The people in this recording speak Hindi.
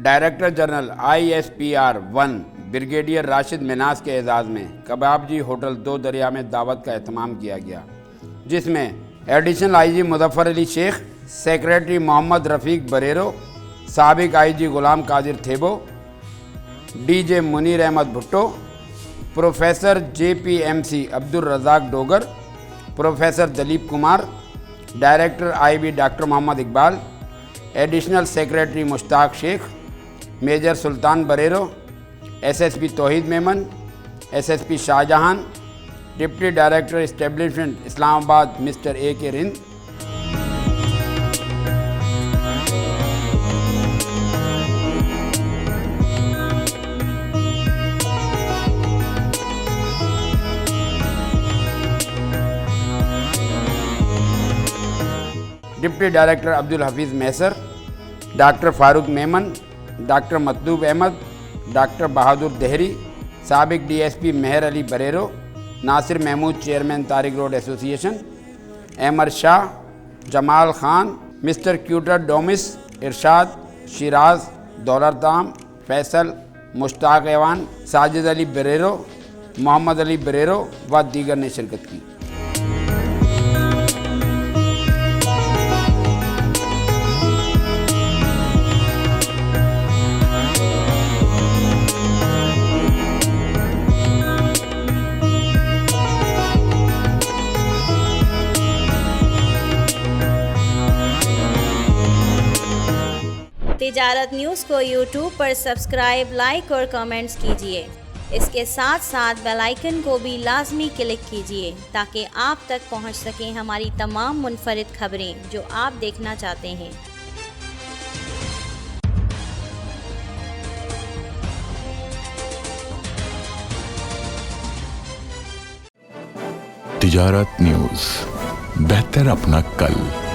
Director general ISPR 1 brigadier Rashid Minas के एजाज़ में कबाबजी होटल 2 दरिया में दावत का एहतमाम किया गया, जिसमें additional IG Muzaffar Ali Sheikh, secretary Mohammad Rafiq Barero, साबिक IG Ghulam Qadir Thebo, DJ Munir Ahmed Bhutto, professor JPMC Abdul Razzaq Dogar, professor Dalip Kumar, director IB doctor Mohammad Iqbal, additional secretary Mushtaq Sheikh, major Sultan Barero, SSP Tauheed Memon, SSP Shahjahan, deputy director establishment Islamabad mister AK Rind, deputy director Abdul Hafeez Maisar, doctor Farooq Memon, doctor Matloob Ahmed, doctor Bahadur Dahri, साबिक DSP मेहर Ali Barero, Nasir Mahmood chairman Tariq road association, Ahmed Shah, Jamal Khan, mister क्यूटर डोमिस, इरशाद, शिराज, दौलताम, फैसल, मुश्ताक ऐवान, साजिद अली बरेरो, मोहम्मद अली बरेरो व दीगर ने शिरकत की। तिजारत न्यूज़ को YouTube पर सब्सक्राइब, लाइक और कमेंट्स कीजिए। इसके साथ साथ बेल आइकन को भी लाजमी क्लिक कीजिए ताकि आप तक पहुंच सकें हमारी तमाम मुनफरिद खबरें जो आप देखना चाहते हैं। तिजारत न्यूज़, बेहतर अपना कल।